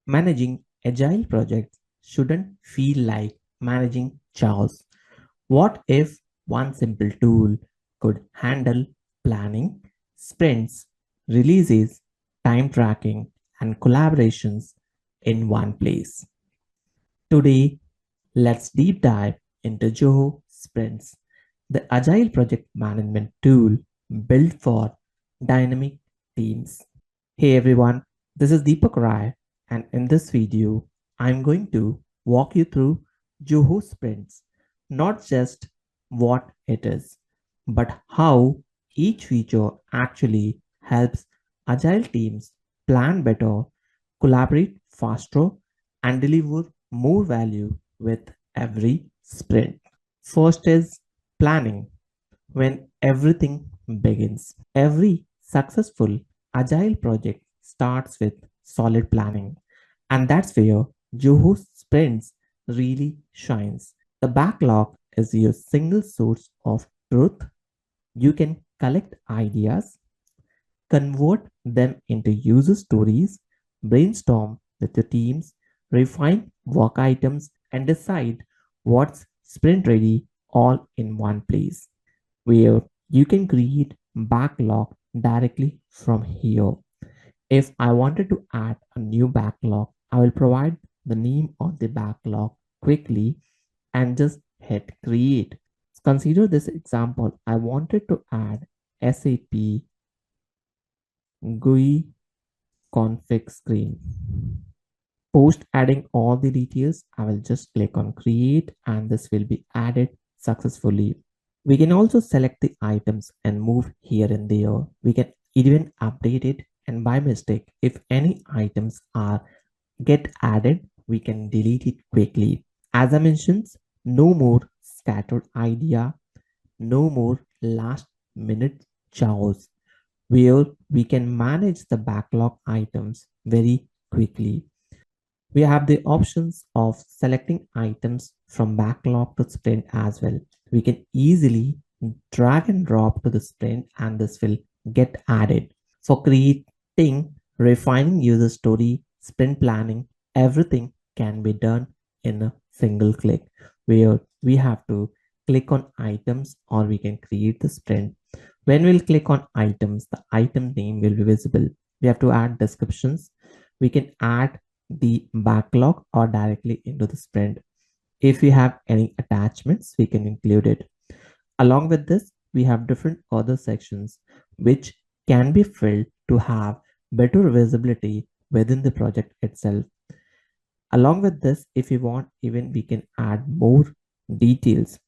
Managing agile projects shouldn't feel like managing chaos. What if one simple tool could handle planning, sprints, releases, time tracking, and collaborations in one place? Today, let's deep dive into Zoho Sprints, the agile project management tool built for dynamic teams. Hey everyone, this is Deepak Rai, and in this video, I'm going to walk you through Zoho Sprints, not just what it is, but how each feature actually helps agile teams plan better, collaborate faster, and deliver more value with every sprint. First is planning. When everything begins, every successful agile project starts with solid planning, and that's where Zoho Sprints really shines. The backlog is your single source of truth. You can collect ideas, convert them into user stories, brainstorm with your teams, refine work items, and decide what's sprint ready all in one place, where you can create backlog directly from here. If I wanted to add a new backlog, I will provide the name of the backlog quickly and just hit create. Consider this example. I wanted to add SAP GUI config screen. Post adding all the details, I will just click on create and this will be added successfully. We can also select the items and move here and there. We can even update it, and by mistake, if any items are get added, we can delete it quickly. As I mentioned, no more scattered idea, no more last minute chaos, where we can manage the backlog items very quickly. We have the options of selecting items from backlog to sprint as well. We can easily drag and drop to the sprint and this will get added. For creating, refining user story, sprint planning, everything can be done in a single click, where we have to click on items or we can create the sprint. When we'll click on items, the item name will be visible. We have to add descriptions. We can add the backlog or directly into the sprint. If we have any attachments, we can include it. Along with this, we have different other sections which can be filled to have better visibility within the project itself. Along with this, if we want, even we can add more details,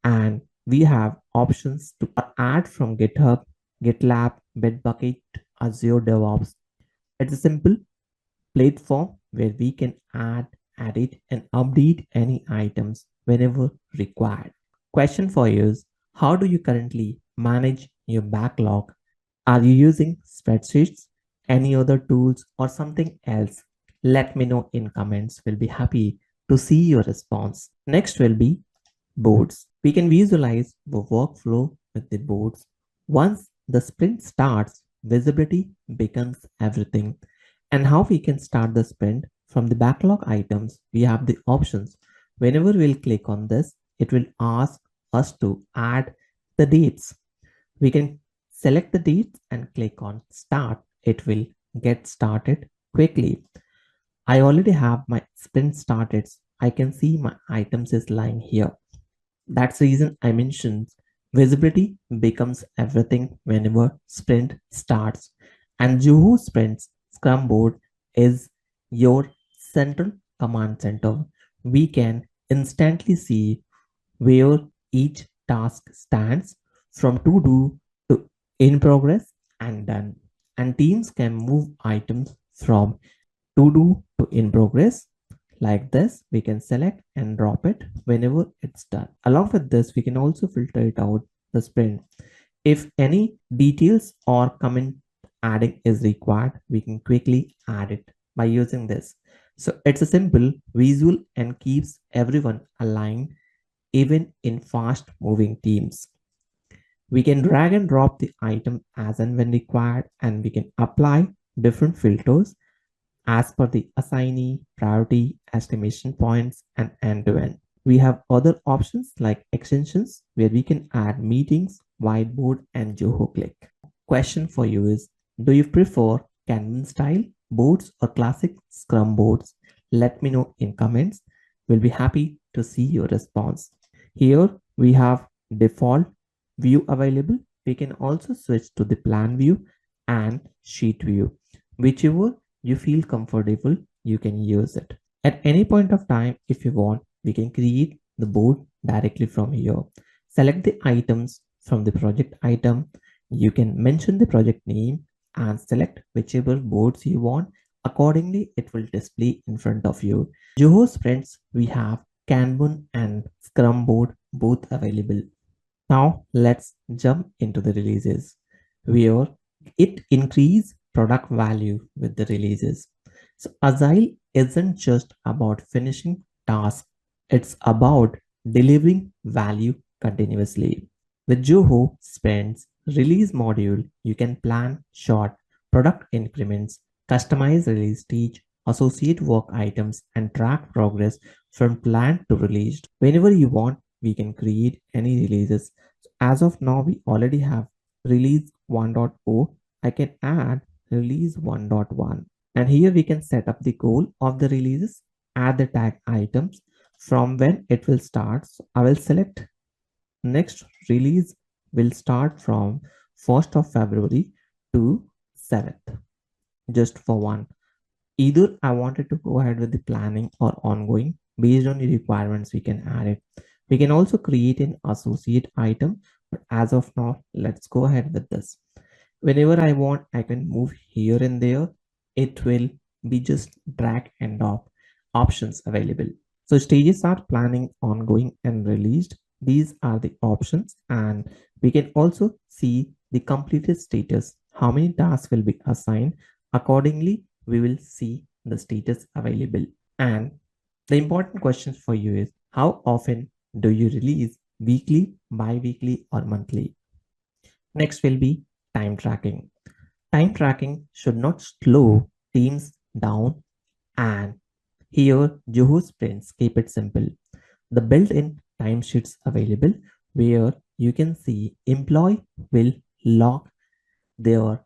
and we have options to add from GitHub, GitLab, Bitbucket, Azure DevOps. It's a simple platform where we can add, edit, and update any items whenever required. Question for you is, how do you currently manage your backlog? Are you using spreadsheets, any other tools, or something else? Let me know in comments. We'll be happy to see your response. Next will be boards. We can visualize the workflow with the boards. Once the sprint starts, visibility becomes everything. And how we can start the sprint from the backlog items, we have the options. Whenever we'll click on this, it will ask us to add the dates. We can select the dates and click on start. It will get started quickly. I already have my sprint started. I can see my items is lying here. That's the reason I mentioned visibility becomes everything whenever sprint starts. And Zoho Sprints Scrum Board is your central command center. We can instantly see where each task stands, from to do to in progress and done. And teams can move items from to do to in progress. Like this, we can select and drop it whenever it's done. Along with this, we can also filter it out the sprint. If any details or comment adding is required, we can quickly add it by using this. So it's a simple visual and keeps everyone aligned even in fast moving teams. We can drag and drop the item as and when required, and we can apply different filters as per the assignee, priority, estimation points, and end-to-end. We have other options like extensions where we can add meetings, whiteboard, and Zoho Click. Question for you is, do you prefer Kanban style boards or classic Scrum boards? Let me know in comments. We'll be happy to see your response. Here we have default view available. We can also switch to the plan view and sheet view. Whichever you feel comfortable, you can use it. At any point of time, if you want, we can create the board directly from here. Select the items from the project item. You can mention the project name and select whichever boards you want. Accordingly, it will display in front of you. Zoho Sprints, we have Kanban and Scrum board both available. Now let's jump into the releases where it increase product value with the releases. So Agile isn't just about finishing tasks, it's about delivering value continuously. With Zoho Sprints release module, you can plan short product increments, customize release stage, associate work items, and track progress from planned to released. Whenever you want, we can create any releases. So as of now, we already have release 1.0. I can add release 1.1. And here we can set up the goal of the releases, add the tag items from when it will start. So I will select next release will start from 1st of February to 7th, just for one. Either I wanted to go ahead with the planning or ongoing. Based on the requirements, we can add it. We can also create an associate item, but as of now, let's go ahead with this. Whenever I want, I can move here and there. It will be just drag and drop options available. So stages are planning, ongoing, and released. These are the options, and we can also see the completed status, how many tasks will be assigned. Accordingly, we will see the status available. And the important question for you is, how often do you release, weekly, bi-weekly, or monthly? Next will be time tracking. Time tracking should not slow teams down, and here Zoho Sprints keep it simple. The built-in timesheets available where you can see employee will log their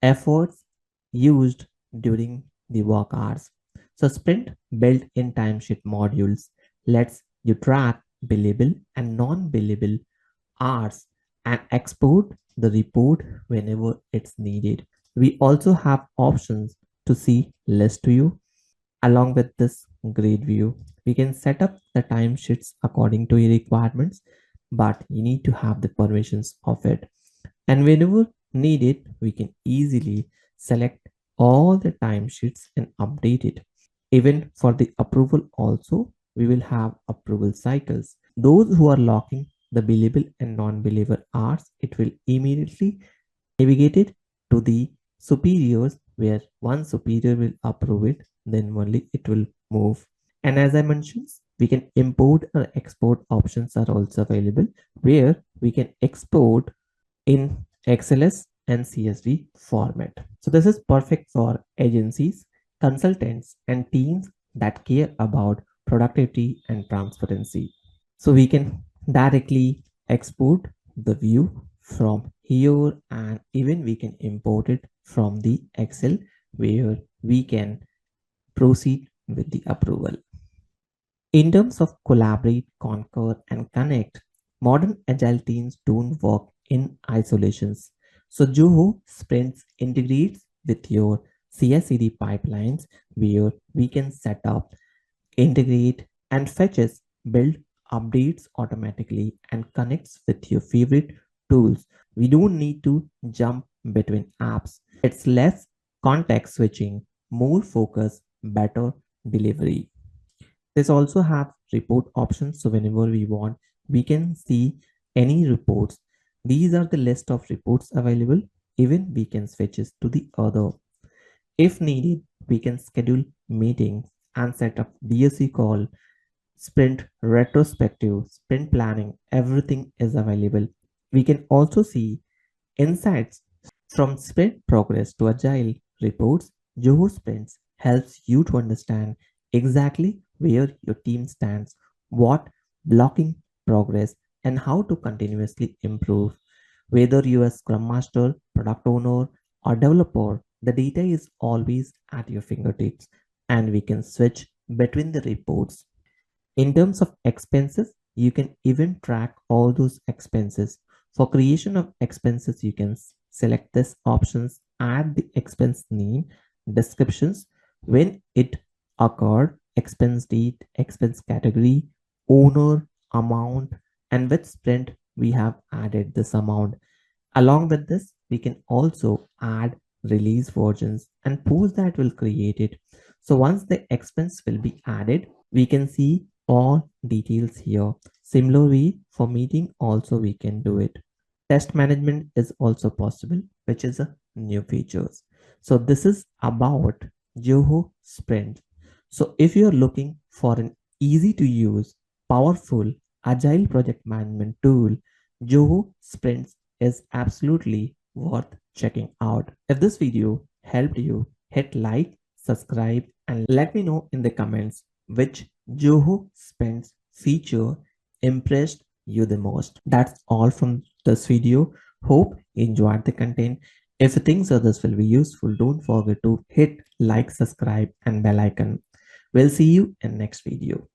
efforts used during the work hours. So Sprint built-in timesheet modules lets you track billable and non-billable hours and export the report whenever it's needed. We also have options to see list view. Along with this grid view, we can set up the timesheets according to your requirements, but you need to have the permissions of it. And whenever needed, we can easily select all the timesheets and update it. Even for the approval also, we will have approval cycles. Those who are locking the billable and non-billable hours, it will immediately navigate it to the superiors where one superior will approve it, then only it will move. And as I mentioned, we can import or export options are also available where we can export in XLS and CSV format. So this is perfect for agencies, consultants, and teams that care about productivity and transparency. So we can directly export the view from here, and even we can import it from the Excel where we can proceed with the approval. In terms of collaborate, conquer, and connect, modern agile teams don't work in isolations. So Zoho Sprints integrates with your CI/CD pipelines where we can set up, integrate, and fetches, build updates automatically, and connects with your favorite tools. We don't need to jump between apps. It's less context switching, more focus, better delivery. This also have report options. So whenever we want, we can see any reports. These are the list of reports available. Even we can switch it to the other. If needed, we can schedule meetings and set up DSC call, sprint retrospective, sprint planning, everything is available. We can also see insights from sprint progress to agile reports. Zoho Sprints helps you to understand exactly where your team stands, what blocking progress, and how to continuously improve. Whether you are Scrum Master, product owner, or developer, the data is always at your fingertips, and we can switch between the reports. In terms of expenses, you can even track all those expenses. For creation of expenses, you can select this options, add the expense name, descriptions, when it occurred, expense date, expense category, owner, amount, and which sprint we have added this amount. Along with this, we can also add release versions and post that will create it. So once the expense will be added, we can see all details here. Similarly, for meeting also we can do it. Test management is also possible, which is a new features. So this is about Zoho Sprint. So if you're looking for an easy to use, powerful, agile project management tool, Zoho Sprints is absolutely worth checking out. If this video helped you, hit like, subscribe, and let me know in the comments which Zoho Sprints feature impressed you the most. That's all from this video. Hope you enjoyed the content. If you think so this will be useful, don't forget to hit like, subscribe, and bell icon. We'll see you in next video.